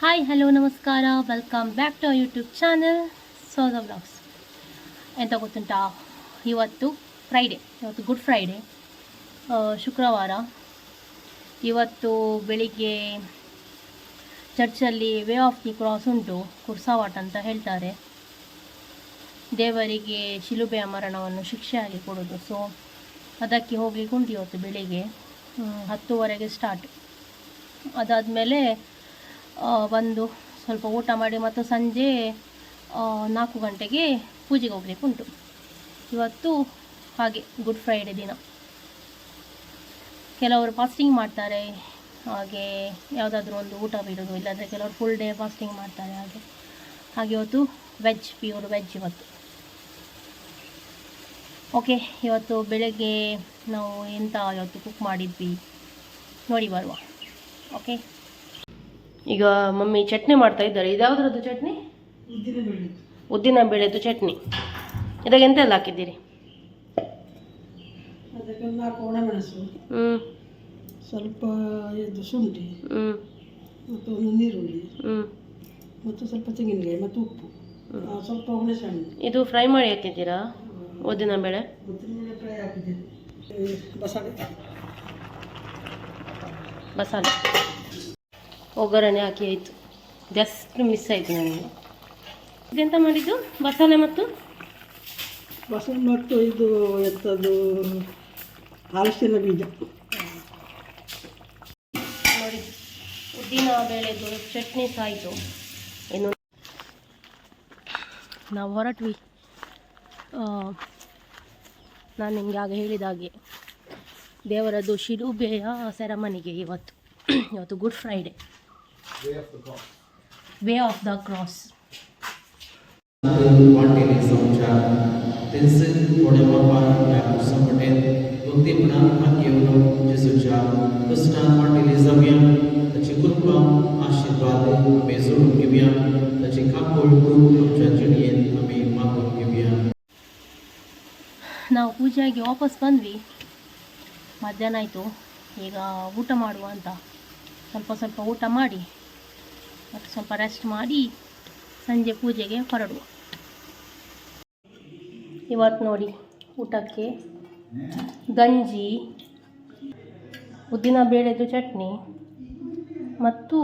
Hi hello ನಮಸ್ಕಾರ, welcome back to YouTube channel ಸೋದ vlogs. ಎಂತ ಗೊತ್ತುಂಟಾ, ಇವತ್ತು ಫ್ರೈಡೆ, ಇವತ್ತು ಗುಡ್ ಫ್ರೈಡೆ, ಶುಕ್ರವಾರ. ಇವತ್ತು ಬೆಳಿಗ್ಗೆ ಚರ್ಚಲ್ಲಿ ವೇ ಆಫ್ ದಿ ಕ್ರಾಸ್ ಉಂಟು, ಕುರ್ಸಾವಾಟ ಅಂತ ಹೇಳ್ತಾರೆ. ದೇವರಿಗೆ ಶಿಲುಬೆಯ ಮರಣವನ್ನು ಶಿಕ್ಷೆಯಾಗಿ ಕೊಡೋದು. ಸೊ ಅದಕ್ಕೆ ಹೋಗ್ಲಿಕ್ಕೆ ಉಂಟು ಇವತ್ತು ಬೆಳಿಗ್ಗೆ 10:00 ಸ್ಟಾರ್ಟ್. ಅದಾದಮೇಲೆ ಬಂದು ಸ್ವಲ್ಪ ಊಟ ಮಾಡಿ ಮತ್ತು ಸಂಜೆ 4 ಗಂಟೆಗೆ ಪೂಜೆಗೆ ಹೋಗ್ಲಿಕ್ಕೆ ಉಂಟು. ಇವತ್ತು ಹಾಗೆ ಗುಡ್ ಫ್ರೈಡೆ ದಿನ. ಕೆಲವರು ಫಾಸ್ಟಿಂಗ್ ಮಾಡ್ತಾರೆ, ಹಾಗೆ ಯಾವುದಾದ್ರೂ ಒಂದು ಊಟ ಬಿಡೋದು, ಇಲ್ಲಾಂದರೆ ಕೆಲವರು ಫುಲ್ ಡೇ ಫಾಸ್ಟಿಂಗ್ ಮಾಡ್ತಾರೆ. ಹಾಗೆ ಇವತ್ತು ವೆಜ್, ಪ್ಯೂರ್ ವೆಜ್ ಇವತ್ತು. ಓಕೆ, ಇವತ್ತು ಬೆಳಗ್ಗೆ ನಾವು ಎಂತ ಇವತ್ತು ಕುಕ್ ಮಾಡಿದ್ವಿ ನೋಡಿ ಬರುವ. ಓಕೆ, ಈಗ ಮಮ್ಮಿ ಚಟ್ನಿ ಮಾಡ್ತಾ ಇದ್ದಾರೆ. ಇದ್ಯಾವುದ್ರದ್ದು ಚಟ್ನಿ? ಉದ್ದಿನ ಬೇಳೆದು ಚಟ್ನಿ. ಇದಾಗ ಎಂತೆಲ್ಲ ಹಾಕಿದ್ದೀರಿ? ಅದಕ್ಕೆ 4 ಒಣಮೆಣಸು, ಸ್ವಲ್ಪ ಶುಂಠಿ, ಮತ್ತು ಒಂದು ನೀರುಳ್ಳಿ, ಮತ್ತು ಸ್ವಲ್ಪ ತೆಂಗಿನಕಾಯಿ ಮತ್ತು ಉಪ್ಪು, ಸ್ವಲ್ಪ ಹುಣಸೆ ಹಣ್ಣು. ಇದು ಫ್ರೈ ಮಾಡಿ ಹಾಕಿದ್ದೀರಾ ಉದ್ದಿನ ಬೇಳೆ? ಉದ್ದಿನ ಬೇಳೆ ಫ್ರೈ ಹಾಕಿದ್ದೀರಿ. ಮಸಾಲೆ ಒಗ್ಗರಣೆ ಹಾಕಿ ಆಯಿತು. ಜಸ್ಟ್ ಮಿಸ್ ಆಯಿತು ನನಗೆ. ಇದೆಂತ ಮಾಡಿದ್ದು? ಮಸಾಲೆ ಮತ್ತು ಇದು ಎಂಥದ್ದು, ಹಲಸಿನ ಬೀಜ ನೋಡಿ. ಉದ್ದಿನ ಬೇಳೆದು ಚಟ್ನಿ ಸಹ ಆಯಿತು. ಇನ್ನು ನಾವು ಹೊರಟ್ವಿ. ನಾನು ನಿಮಗೆ ಆಗ ಹೇಳಿದ ಹಾಗೆ ದೇವರದ್ದು ಶಿಲುಬೆಯ ಸೆರೆಮನಿಗೆ ಇವತ್ತು Good Friday, way of the cross. ನಾವು ಪೂಜೆಯಾಗಿ ವಾಪಸ್ ಬಂದ್ವಿ. ಮಧ್ಯಾಹ್ನ ಆಯಿತು. ಈಗ ಊಟ ಮಾಡುವ ಅಂತ ಸ್ವಲ್ಪ ಊಟ ಮಾಡಿ ಮತ್ತು ಸ್ವಲ್ಪ ರೆಸ್ಟ್ ಮಾಡಿ ಸಂಜೆ ಪೂಜೆಗೆ ಹೊರಡುವ. ಇವತ್ತು ನೋಡಿ ಊಟಕ್ಕೆ ಗಂಜಿ, ಉದ್ದಿನ ಬೇಳೆದು ಚಟ್ನಿ ಮತ್ತು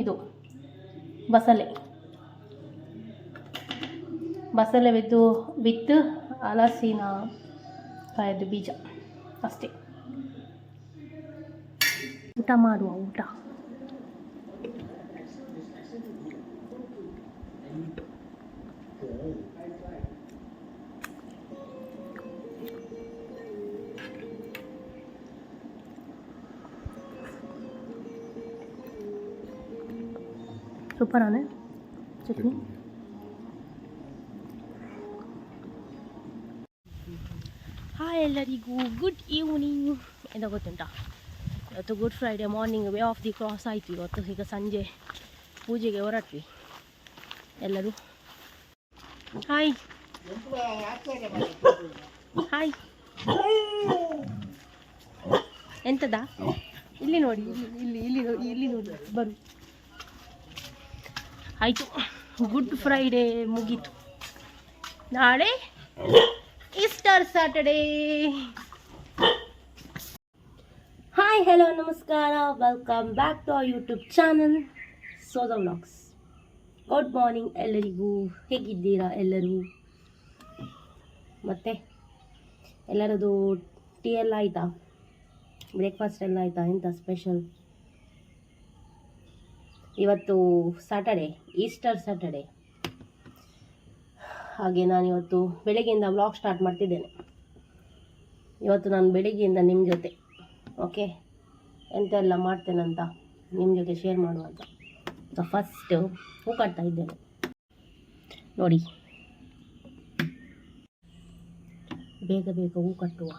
ಇದು ಬಸಳೆ ವಿತ್ ಹಲಸಿನ ಕಾಯದು ಬೀಜ ಅಷ್ಟೇ. ಊಟ ಮಾಡುವ. ಊಟ ಸೂಪರಾನೆ ಚಟ್ನಿ. ಹಾಯ್ ಎಲ್ಲರಿಗೂ, ಗುಡ್ ಈವ್ನಿಂಗ್. ಎಂತ ಗೊತ್ತುಂಟಾ, ಇವತ್ತು Good Friday morning way of the cross ಆಯಿತು ಇವತ್ತು. ಈಗ ಸಂಜೆ ಪೂಜೆಗೆ ಹೊರಟ್ವಿ ಎಲ್ಲರೂ. Hi hi. ಎಂತದ? ಇಲ್ಲಿ ನೋಡಿ, ಇಲ್ಲಿ ನೋಡಿ, ಬರು. ಆಯಿತು, ಗುಡ್ ಫ್ರೈಡೆ ಮುಗೀತು. ನಾಳೆ ಈಸ್ಟರ್ ಸ್ಯಾಟರ್ಡೇ. ಹಾಯ್ ಹಲೋ ನಮಸ್ಕಾರ, welcome back to YouTube channel ಸೋದ ವ್ಲಾಗ್ಸ್. ಗುಡ್ ಮಾರ್ನಿಂಗ್ ಎಲ್ಲರಿಗೂ. ಹೇಗಿದ್ದೀರಾ ಎಲ್ಲರೂ? ಮತ್ತು ಎಲ್ಲರದು ಟೀ ಎಲ್ಲ ಆಯಿತಾ? ಬ್ರೇಕ್ಫಾಸ್ಟ್ ಎಲ್ಲ ಆಯಿತಾ? ಎಂಥ ಸ್ಪೆಷಲ್? ಇವತ್ತು ಸ್ಯಾಟರ್ಡೇ, ಈಸ್ಟರ್ ಸ್ಯಾಟರ್ಡೇ. ಹಾಗೆ ನಾನಿವತ್ತು ಬೆಳಗ್ಗೆಯಿಂದ ವ್ಲಾಗ್ ಸ್ಟಾರ್ಟ್ ಮಾಡ್ತಿದ್ದೇನೆ. ಇವತ್ತು ನಾನು ಬೆಳಗ್ಗೆಯಿಂದ ನಿಮ್ಮ ಜೊತೆ ಓಕೆ ಎಂತೆಲ್ಲ ಮಾಡ್ತೇನಂತ ನಿಮ್ಮ ಜೊತೆ ಶೇರ್ ಮಾಡುವಂತ. ಸೊ ಫಸ್ಟ್ ಹೂ ಕಟ್ತಾ ಇದ್ದೇನೆ ನೋಡಿ. ಬೇಗ ಹೂ ಕಟ್ಟುವ.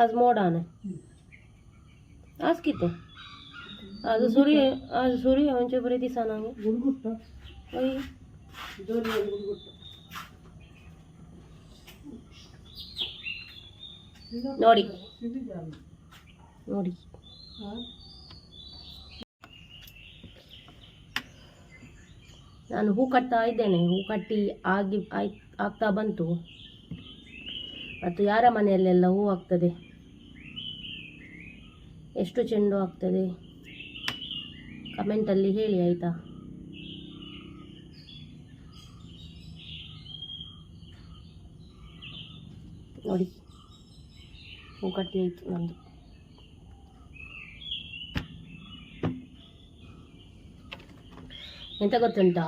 आज मोड आना आज की तो ಅದು ಸುರಿ ಒಂಚೂರು ಬರೀ ದಿವಸ ನಾವು ಗುಡ್ಗುಟ್ಟ ಅಯ್ಯ ಜೋರಿ ಗುಡ್ಗುಟ್ಟ ನೋಡಿ ಸಿಡಿದಾರ ನೋಡಿ ನಾನು ಹೂ ಕಟ್ತಾ ಇದ್ದೇನೆ. ಹೂ ಕಟ್ಟಿ ಆಗ್ತಾ ಬಂತು. ಮತ್ತು ಯಾರ ಮನೆಯಲ್ಲೆಲ್ಲ ಹೂ ಆಗ್ತದೆ, ಎಷ್ಟು ಚೆಂಡು ಆಗ್ತದೆ ಕಮೆಂಟಲ್ಲಿ ಹೇಳಿ ಆಯಿತಾ. ನೋಡಿ ಹೂ ಕಟ್ಟಿ ಆಯಿತು ನಂದು. ಎಂತ ಗೊತ್ತುಂಟಾ,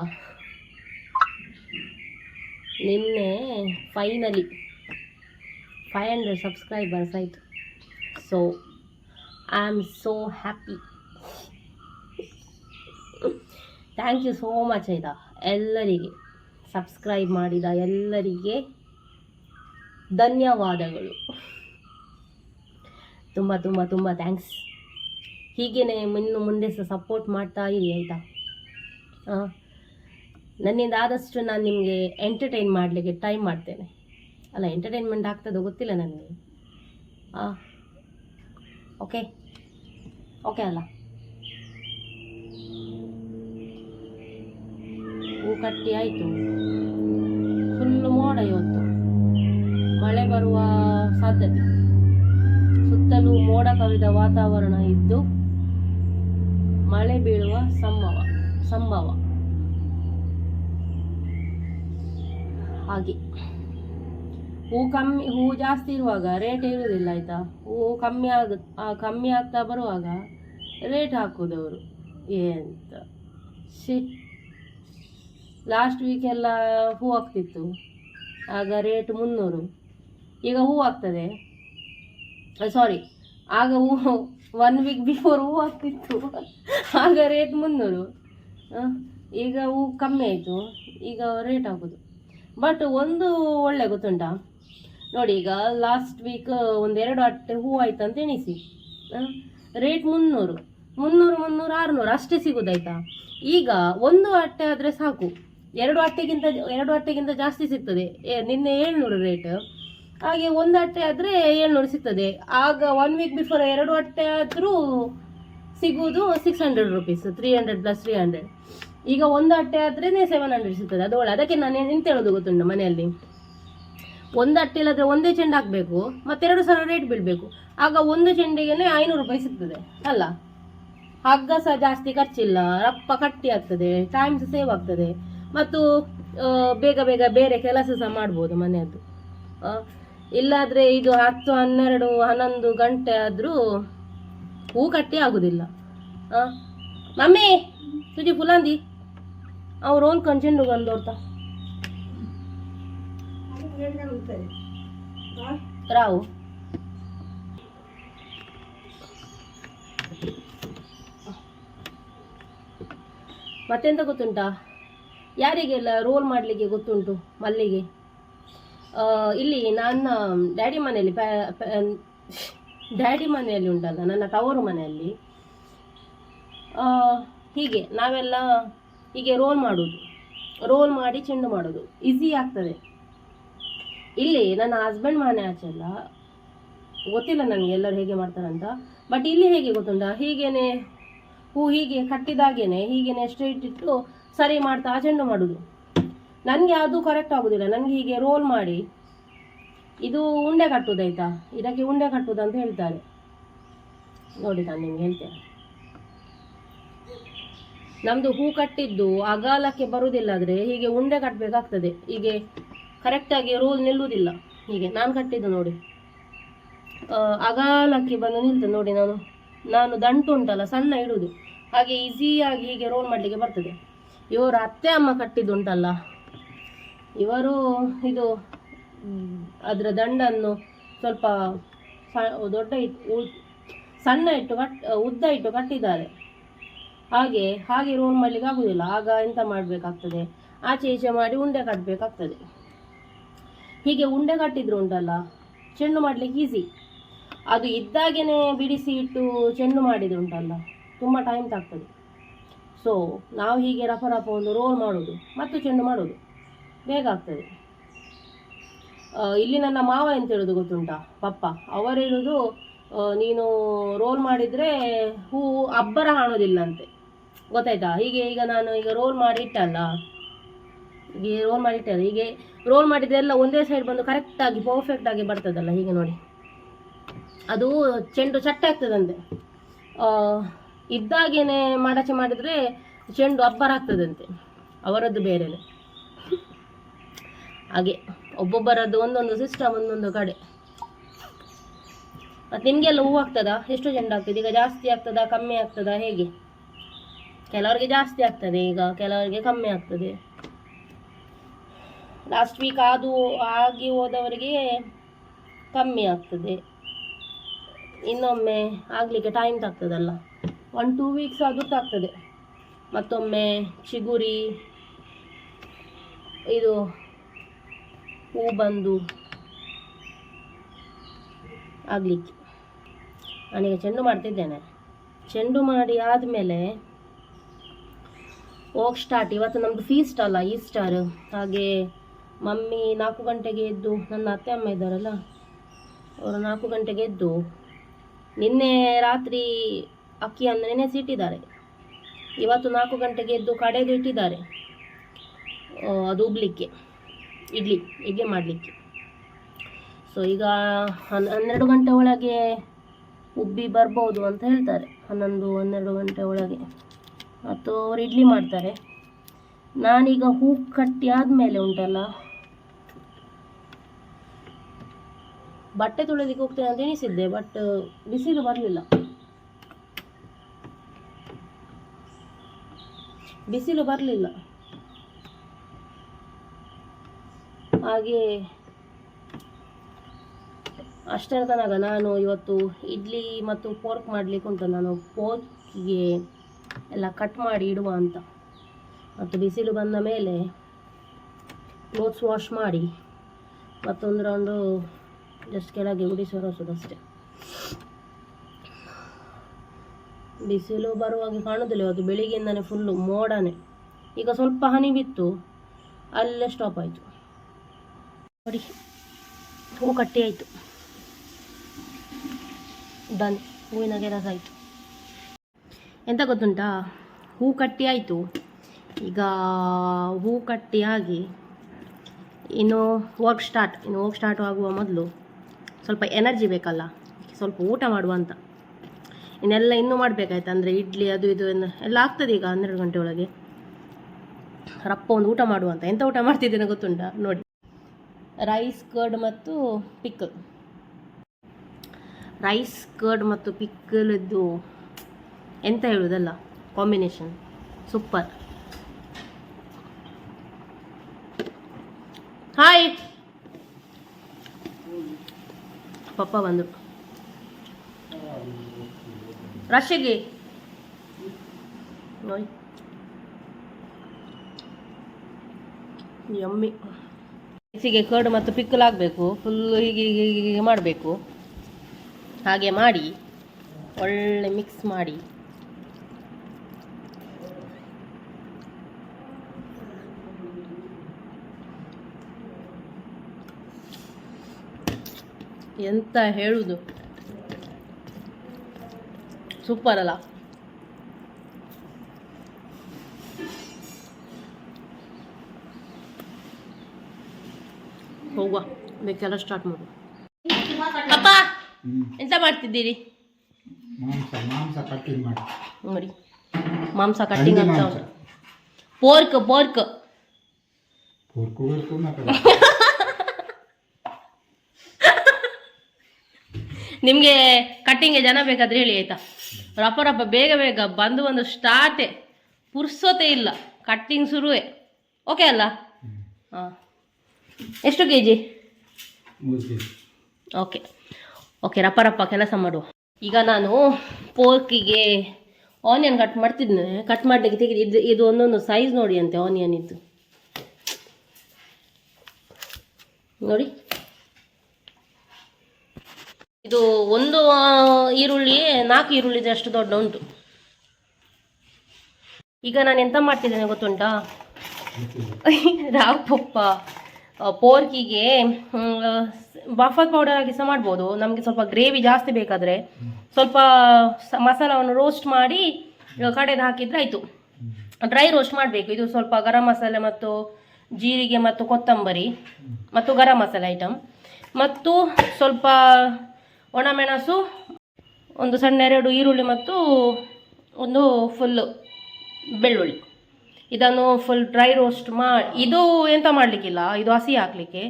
ನಿನ್ನೆ ಫೈನಲಿ 500 ಸಬ್ಸ್ಕ್ರೈಬರ್ಸ್ ಆಯಿತು. So I am so happy. Thank you so much ಆಯಿತಾ. ಎಲ್ಲರಿಗೆ ಸಬ್ಸ್ಕ್ರೈಬ್ ಮಾಡಿದ ಎಲ್ಲರಿಗೆ ಧನ್ಯವಾದಗಳು. ತುಂಬ ತುಂಬ ತುಂಬ ಥ್ಯಾಂಕ್ಸ್. ಹೀಗೇ ಇನ್ನು ಮುಂದೆ ಸಹ ಸಪೋರ್ಟ್ ಮಾಡ್ತಾ ಇರಿ ಆಯಿತಾ. ನನ್ನಿಂದ ಆದಷ್ಟು ನಾನು ನಿಮಗೆ ಎಂಟರ್ಟೈನ್ ಮಾಡಲಿಕ್ಕೆ ಟ್ರೈ ಮಾಡ್ತೇನೆ. ಅಲ್ಲ, ಎಂಟರ್ಟೈನ್ಮೆಂಟ್ ಆಗ್ತದೋ ಗೊತ್ತಿಲ್ಲ ನನಗೆ. ಓಕೆ ಓಕೆ ಅಲ್ಲ. ಹೂ ಕಟ್ಟಿ ಆಯಿತು. ಫುಲ್ಲು ಮೋಡ ಇವತ್ತು, ಮಳೆ ಬರುವ ಸಾಧ್ಯತೆ. ಸುತ್ತಲೂ ಮೋಡ ಕವಿದ ವಾತಾವರಣ ಇದ್ದು ಮಳೆ ಬೀಳುವ ಸಂಭವ ಹಾಗೆ. ಹೂ ಜಾಸ್ತಿ ಇರುವಾಗ ರೇಟ್ ಇರುವುದಿಲ್ಲ ಆಯಿತಾ. ಹೂ ಕಮ್ಮಿ ಆಗ್ತಾ ಬರುವಾಗ ರೇಟ್ ಹಾಕೋದವರು ಎಂತ ಲಾಸ್ಟ್ ವೀಕೆಲ್ಲ ಹೂ ಆಗ್ತಿತ್ತು, ಆಗ ರೇಟ್ 300. ಈಗ ಹೂ ಆಗ್ತದೆ, ಸಾರಿ, ಆಗ ಹೂ 1 ವೀಕ್ ಬಿಫೋರ್ ಹೂ ಆಗ್ತಿತ್ತು, ಆಗ ರೇಟ್ 300. ಈಗ ಹೂ ಕಮ್ಮಿ ಆಯಿತು, ಈಗ ರೇಟ್ ಹಾಕೋದು. ಬಟ್ ಒಂದು ಒಳ್ಳೆ ಗೊತ್ತುಂಟಾ ನೋಡಿ, ಈಗ ಲಾಸ್ಟ್ ವೀಕ್ 1-2 ಅಟ್ಟೆ ಹೂ ಆಯ್ತು ಅಂತ ಎಣಿಸಿ, ರೇಟ್ 300, 600 ಅಷ್ಟೇ ಸಿಗೋದಾಯ್ತಾ. ಈಗ 1 ಅಟ್ಟೆ ಆದರೆ ಸಾಕು, 2 ಅಟ್ಟೆಗಿಂತ ಜಾಸ್ತಿ ಸಿಗ್ತದೆ. ನಿನ್ನೆ 700 ರೇಟ್, ಹಾಗೆ 1 ಅಟ್ಟೆ ಆದರೆ 700 ಸಿಗ್ತದೆ. ಆಗ 1 ವೀಕ್ ಬಿಫೋರ್ 2 ಅಟ್ಟೆ ಆದರೂ ಸಿಗುವುದು 600 ರುಪೀಸ್, 300 + 300. ಈಗ 1 ಅಟ್ಟೆ ಆದ್ರೇ 700 ಸಿಗ್ತದೆ. ಅದು ಒಳ್ಳೆ. ಅದಕ್ಕೆ ನಾನು ಎಂತ ಹೇಳೋದು ಗೊತ್ತುಂಟು, ಮನೆಯಲ್ಲಿ 1 ಅಟ್ಟೆ ಇಲ್ಲದ್ರೆ ಒಂದೇ ಚೆಂಡು ಹಾಕಬೇಕು, ಮತ್ತೆ 2 ಸಲ ರೇಟ್ ಬೀಳಬೇಕು. ಆಗ 1 ಚೆಂಡಿಗೆ 500 ರೂಪಾಯಿ ಸಿಗ್ತದೆ ಅಲ್ಲ. ಹಗ್ಗ ಸಹ ಜಾಸ್ತಿ ಖರ್ಚಿಲ್ಲ, ರಪ್ಪ ಕಟ್ಟಿ ಆಗ್ತದೆ, ಟೈಮ್ ಸಹ ಸೇವ್ ಆಗ್ತದೆ, ಮತ್ತು ಬೇಗ ಬೇಗ ಬೇರೆ ಕೆಲಸ ಸಹ ಮಾಡ್ಬೋದು ಮನೆಯದ್ದು. ಇಲ್ಲಾದರೆ ಇದು 10, 12, 11 ಗಂಟೆ ಆದರೂ ಹೂ ಕಟ್ಟಿ ಆಗೋದಿಲ್ಲ. ಮಮ್ಮಿ ತುಜಿ ಫುಲಾಂದಿ ಅವ್ರು ಓನ್ಕೊಂಡು ಚೆಂಡು ಬಂದೋರ್ತಾ ರಾವು. ಮತ್ತೆಂತ ಗೊತ್ತುಂಟಾ, ಯಾರಿಗೆಲ್ಲ ರೋಲ್ ಮಾಡಲಿಕ್ಕೆ ಗೊತ್ತುಂಟು ಮಲ್ಲಿಗೆ, ಇಲ್ಲಿ ನನ್ನ ಡ್ಯಾಡಿ ಮನೆಯಲ್ಲಿ ಉಂಟಲ್ಲ, ನನ್ನ ತವರು ಮನೆಯಲ್ಲಿ ಹೀಗೆ ನಾವೆಲ್ಲ ಹೀಗೆ ರೋಲ್ ಮಾಡಿ ಚೆಂಡು ಮಾಡೋದು ಈಸಿ ಆಗ್ತದೆ. ಇಲ್ಲಿ ನನ್ನ ಹಸ್ಬೆಂಡ್ ಮನೆ ಆಚೆಲ್ಲ ಗೊತ್ತಿಲ್ಲ ನನಗೆ ಎಲ್ಲರೂ ಹೇಗೆ ಮಾಡ್ತಾರಂತ. ಬಟ್ ಇಲ್ಲಿ ಹೇಗೆ ಗೊತ್ತುಂಟಾ, ಹೀಗೇನೆ ಹೂ ಹೀಗೆ ಕಟ್ಟಿದಾಗೇನೆ ಹೀಗೇನೆ ಸ್ಟ್ರೈಟ್ ಇಟ್ಟು ಸರಿ ಮಾಡ್ತಾ ಚೆಂಡು ಮಾಡೋದು. ನನಗೆ ಅದು ಕರೆಕ್ಟ್ ಆಗೋದಿಲ್ಲ. ನನಗೆ ಹೀಗೆ ರೋಲ್ ಮಾಡಿ ಇದು ಉಂಡೆ ಕಟ್ಟುವುದಾಯ್ತಾ, ಇದಕ್ಕೆ ಉಂಡೆ ಕಟ್ಟುವುದು ಅಂತ ಹೇಳ್ತಾರೆ ನೋಡಿ. ನಾನು ನಿಮ್ಗೆ ಹೇಳ್ತೇನೆ, ನಮ್ಮದು ಹೂ ಕಟ್ಟಿದ್ದು ಅಗಾಲಕ್ಕೆ ಬರುವುದಿಲ್ಲ, ಆದರೆ ಹೀಗೆ ಉಂಡೆ ಕಟ್ಟಬೇಕಾಗ್ತದೆ. ಹೀಗೆ ಕರೆಕ್ಟಾಗಿ ರೋಲ್ ನಿಲ್ಲುವುದಿಲ್ಲ. ಹೀಗೆ ನಾನು ಕಟ್ಟಿದ್ದು ನೋಡಿ, ಅಗಾಲಕ್ಕೆ ಬಂದು ನಿಲ್ತದೆ ನೋಡಿ. ನಾನು ದಂಟು ಉಂಟಲ್ಲ ಸಣ್ಣ ಇಡುವುದು, ಹಾಗೆ ಈಸಿಯಾಗಿ ಹೀಗೆ ರೋಲ್ ಮಾಡಲಿಕ್ಕೆ ಬರ್ತದೆ. ಇವರು ಅತ್ತೆ ಅಮ್ಮ ಕಟ್ಟಿದ್ದು ಉಂಟಲ್ಲ, ಇವರು ಇದು ಅದರ ದಂಡನ್ನು ಸ್ವಲ್ಪ ಸಣ್ಣ ಇಟ್ಟು ಉದ್ದ ಇಟ್ಟು ಕಟ್ಟಿದ್ದಾರೆ. ಹಾಗೆ ರೋಲ್ ಮಾಡಲಿಕ್ಕೆ ಆಗುದಿಲ್ಲ. ಆಗ ಎಂತ ಮಾಡಬೇಕಾಗ್ತದೆ, ಆಚೆ ಈಚೆ ಮಾಡಿ ಉಂಡೆ ಕಟ್ಟಬೇಕಾಗ್ತದೆ. ಹೀಗೆ ಉಂಡೆ ಕಟ್ಟಿದ್ರು ಉಂಟಲ್ಲ, ಚೆಂಡು ಮಾಡಲಿಕ್ಕೆ ಈಸಿ. ಅದು ಇದ್ದಾಗೇನೆ ಬಿಡಿಸಿ ಇಟ್ಟು ಚೆಂಡು ಮಾಡಿದ್ರು ಉಂಟಲ್ಲ, ತುಂಬ ಟೈಮ್ ತಾಗ್ತದೆ. ಸೊ ನಾವು ಹೀಗೆ ರಫ ಒಂದು ರೋಲ್ ಮಾಡೋದು ಮತ್ತು ಚೆಂಡು ಮಾಡೋದು ಬೇಗ ಆಗ್ತದೆ. ಇಲ್ಲಿ ನನ್ನ ಮಾವ ಎಂತ ಹೇಳೋದು ಗೊತ್ತುಂಟಾ, ಪಪ್ಪ ಅವರು ಹೇಳೋದು, ನೀನು ರೋಲ್ ಮಾಡಿದರೆ ಹೂವು ಅಬ್ಬರ ಕಾಣೋದಿಲ್ಲ ಅಂತೆ, ಗೊತ್ತಾಯ್ತಾ. ಹೀಗೆ ಈಗ ನಾನು ಈಗ ರೋಲ್ ಮಾಡಿ ಇಟ್ಟಲ್ಲ, ಹೀಗೆ ರೋಲ್ ಮಾಡಿದ್ದೆಲ್ಲ ಒಂದೇ ಸೈಡ್ ಬಂದು ಕರೆಕ್ಟಾಗಿ ಪರ್ಫೆಕ್ಟಾಗಿ ಬರ್ತದಲ್ಲ, ಹೀಗೆ ನೋಡಿ, ಅದು ಚೆಂಡು ಚಟ್ಟೆ ಆಗ್ತದಂತೆ. ಇದ್ದಾಗೇನೆ ಮಡಚೆ ಮಾಡಿದರೆ ಚೆಂಡು ಅಬ್ಬರ ಆಗ್ತದಂತೆ, ಅವರದ್ದು ಬೇರೆನೆ. ಹಾಗೆ ಒಬ್ಬೊಬ್ಬರದ್ದು ಒಂದೊಂದು ಸಿಸ್ಟಮ್, ಒಂದೊಂದು ಕಡೆ. ಮತ್ತು ನಿಮಗೆಲ್ಲ ಹೂ ಆಗ್ತದಾ? ಎಷ್ಟು ಚೆಂಡು ಆಗ್ತದೆ? ಈಗ ಜಾಸ್ತಿ ಆಗ್ತದಾ ಕಮ್ಮಿ ಆಗ್ತದಾ ಹೇಗೆ? ಕೆಲವರಿಗೆ ಜಾಸ್ತಿ ಆಗ್ತದೆ, ಈಗ ಕೆಲವರಿಗೆ ಕಮ್ಮಿ ಆಗ್ತದೆ. ಲಾಸ್ಟ್ ವೀಕ್ ಆಗಿ ಹೋದವರಿಗೆ ಕಮ್ಮಿ ಆಗ್ತದೆ, ಇನ್ನೊಮ್ಮೆ ಆಗಲಿಕ್ಕೆ ಟೈಮ್ ತಾಗ್ತದಲ್ಲ, 1-2 ವೀಕ್ಸ್ ಆದರೂ ತಾಗ್ತದೆ. ಮತ್ತೊಮ್ಮೆ ಚಿಗುರಿ ಇದು ಹೂ ಬಂದು ಆಗಲಿಕ್ಕೆ. ನಾನೀಗ ಚೆಂಡು ಮಾಡ್ತಿದ್ದೇನೆ. ಚೆಂಡು ಮಾಡಿ ಆದಮೇಲೆ ಹೋಗಿ ಸ್ಟಾರ್ಟ್. ಇವತ್ತು ನಮ್ಮದು ಫೀಸ್ಟ್ ಅಲ್ಲ, ಈಸ್ಟರ್. ಹಾಗೆ ಮಮ್ಮಿ 4 ಗಂಟೆಗೆ ಎದ್ದು, ನನ್ನ ಅತ್ತೆ ಅಮ್ಮ ಇದ್ದಾರಲ್ಲ ಅವರು 4 ಗಂಟೆಗೆ ಎದ್ದು ನಿನ್ನೆ ರಾತ್ರಿ ಅಕ್ಕಿಯನ್ನು ನೆನೆಸಿಟ್ಟಿದ್ದಾರೆ. ಇವತ್ತು 4 ಗಂಟೆಗೆ ಎದ್ದು ಕಡೆದು ಇಟ್ಟಿದ್ದಾರೆ, ಅದು ಉಬ್ಲಿಕ್ಕೆ, ಇಡ್ಲಿ ಮಾಡಲಿಕ್ಕೆ. ಸೊ ಈಗ 12 ಗಂಟೆ ಒಳಗೆ ಉಬ್ಬಿ ಬರ್ಬೋದು ಅಂತ ಹೇಳ್ತಾರೆ, 11-12 ಗಂಟೆ ಒಳಗೆ. ಮತ್ತು ಅವರು ಇಡ್ಲಿ ಮಾಡ್ತಾರೆ. ನಾನೀಗ ಹೂ ಕಟ್ಟಿ ಆದಮೇಲೆ ಉಂಟಲ್ಲ, ಬಟ್ಟೆ ತೊಳೆದಿಕ್ಕೆ ಹೋಗ್ತೇನೆ ಅಂತ ಎಣಿಸಿದ್ದೆ, ಬಟ್ ಬಿಸಿಲು ಬರಲಿಲ್ಲ. ಹಾಗೆ ಅಷ್ಟರ ತನಕ ನಾನು ಇವತ್ತು ಇಡ್ಲಿ ಮತ್ತು ಪೋರ್ಕ್ ಮಾಡಲಿಕ್ಕೆ ಉಂಟು. ನಾನು ಪೋರ್ಕಿಗೆ ಎಲ್ಲ ಕಟ್ ಮಾಡಿ ಇಡುವ ಅಂತ. ಮತ್ತು ಬಿಸಿಲು ಬಂದ ಮೇಲೆ ಕ್ಲೋತ್ಸ್ ವಾಶ್ ಮಾಡಿ ಮತ್ತೊಂದು ರೌಂಡು ಜಸ್ಟ್ ಕೆಳಗೆ ಗುಡಿಸೋದಷ್ಟೇ. ಬಿಸಿಲು ಬರುವಾಗ ಕಾಣೋದಿಲ್ಲ, ಇವತ್ತು ಬೆಳಿಗ್ಗೆಯಿಂದನೇ ಫುಲ್ಲು ಮೋಡನೇ. ಈಗ ಸ್ವಲ್ಪ ಹನಿ ಬಿತ್ತು, ಅಲ್ಲೇ ಸ್ಟಾಪ್ ಆಯಿತು ನೋಡಿ. ಹೂ ಕಟ್ಟಿ ಆಯಿತು, ಡನ್. ಹೂವಿನ ಕೆಲಸ ಆಯಿತು. ಎಂತ ಗೊತ್ತುಂಟಾ, ಹೂ ಕಟ್ಟಿ ಆಯಿತು. ಈಗ ಹೂ ಕಟ್ಟಿ ಆಗಿ ಇನ್ನು ವರ್ಕ್ ಸ್ಟಾರ್ಟ್ ಆಗುವ ಮೊದಲು ಸ್ವಲ್ಪ ಎನರ್ಜಿ ಬೇಕಲ್ಲ, ಸ್ವಲ್ಪ ಊಟ ಮಾಡುವ ಅಂತ. ಇನ್ನೂ ಮಾಡಬೇಕಾಯ್ತು, ಅಂದರೆ ಇಡ್ಲಿ ಅದು ಇದು ಎಲ್ಲ ಆಗ್ತದೆ ಈಗ 12 ಗಂಟೆ ಒಳಗೆ. ರಪ್ಪ ಒಂದು ಊಟ ಮಾಡುವಂತ. ಎಂತ ಊಟ ಮಾಡ್ತಿದ್ದೇನೆ ಗೊತ್ತುಂಟಾ ನೋಡಿ, ರೈಸ್ ಕರ್ಡ್ ಮತ್ತು ಪಿಕ್ಕಲ್. ರೈಸ್ ಕರ್ಡ್ ಮತ್ತು ಪಿಕ್ಕಲ್ದು ಎಂತ ಹೇಳುವುದಲ್ಲ, ಕಾಂಬಿನೇಷನ್ ಸೂಪರ್. ಹಾಯ್ ಪಪ್ಪ ಬಂದರು ರಶಿಗೆ ನೋಡಿ, ಯಮ್ಮಿ. ರೈಸಿಗೆ ಕರ್ಡ್ ಮತ್ತು ಪಿಕ್ಕಲ್ ಆಗಬೇಕು, ಫುಲ್ಲು ಹೀಗೆ ಮಾಡಬೇಕು. ಹಾಗೆ ಮಾಡಿ ಒಳ್ಳೆ ಮಿಕ್ಸ್ ಮಾಡಿ ಎಂತ ಹೇಳುವುದು, ಸೂಪರ್ ಅಲ್ಲ. ಹೋಗುವ, ಬೇಕೆಲ್ಲ ಸ್ಟಾರ್ಟ್ ಮಾಡು. ಅಪ್ಪ ಎಂತ ಮಾಡ್ತಿದ್ದೀರಿ? ನೋಡಿ, ಮಾಂಸ ಕಟ್ಟಿಂಗ್ ಅಂತ. ಪೋರ್ಕ್ ನಿಮಗೆ ಕಟ್ಟಿಂಗ್ಗೆ ಜನ ಬೇಕಾದ್ರೆ ಹೇಳಿ ಆಯ್ತಾ. ರಪ್ಪ ಬೇಗ ಬಂದು ಸ್ಟಾರ್ಟೇ, ಪುರ್ಸೋತೆ ಇಲ್ಲ, ಕಟ್ಟಿಂಗ್ ಶುರುವೇ. ಓಕೆ ಅಲ್ಲ? ಹಾಂ, ಎಷ್ಟು ಕೆಜಿ? ಓಕೆ ರಪ್ಪ ಕೆಲಸ ಮಾಡುವ. ಈಗ ನಾನು ಪೋರ್ಕಿಗೆ ಆನಿಯನ್ ಕಟ್ ಮಾಡ್ತಿದ್ದೆ. ಕಟ್ ಮಾಡಲಿಕ್ಕೆ ತೆಗೆದು ಇದು ಒಂದೊಂದು ಸೈಜ್ ನೋಡಿ ಅಂತೆ ಆನಿಯನ್ ಇದ್ದು ನೋಡಿ. ಇದು ಒಂದು ಈರುಳ್ಳಿ 4 ಈರುಳ್ಳಿ ಅಷ್ಟು ದೊಡ್ಡ ಉಂಟು. ಈಗ ನಾನು ಎಂತ ಮಾಡ್ತಿದ್ದೇನೆ ಗೊತ್ತುಂಟಾ? ರಾವ್ ಪಪ್ಪ ಪೋರ್ಕಿಗೆ ಬಫರ್ ಪೌಡರ್ ಆಗಿ ಸಹ ಮಾಡ್ಬೋದು. ನಮಗೆ ಸ್ವಲ್ಪ ಗ್ರೇವಿ ಜಾಸ್ತಿ ಬೇಕಾದರೆ ಸ್ವಲ್ಪ ಮಸಾಲವನ್ನು ರೋಸ್ಟ್ ಮಾಡಿ ಕಡೆದು ಹಾಕಿದರೆ ಆಯಿತು. ಡ್ರೈ ರೋಸ್ಟ್ ಮಾಡಬೇಕು. ಇದು ಸ್ವಲ್ಪ ಗರಂ ಮಸಾಲೆ ಮತ್ತು ಜೀರಿಗೆ ಮತ್ತು ಕೊತ್ತಂಬರಿ ಮತ್ತು ಗರಂ ಮಸಾಲೆ ಐಟಮ್ ಮತ್ತು ಸ್ವಲ್ಪ ಒಣಮೆಣಸು, ಒಂದು ಸಣ್ಣ 2 ಈರುಳ್ಳಿ ಮತ್ತು ಒಂದು ಫುಲ್ಲು ಬೆಳ್ಳುಳ್ಳಿ. ಇದನ್ನು ಫುಲ್ ಡ್ರೈ ರೋಸ್ಟ್ ಮಾಡಿ, ಇದು ಎಂತ ಮಾಡಲಿಕ್ಕಿಲ್ಲ, ಇದು ಹಸಿ ಹಾಕಲಿಕ್ಕೆ.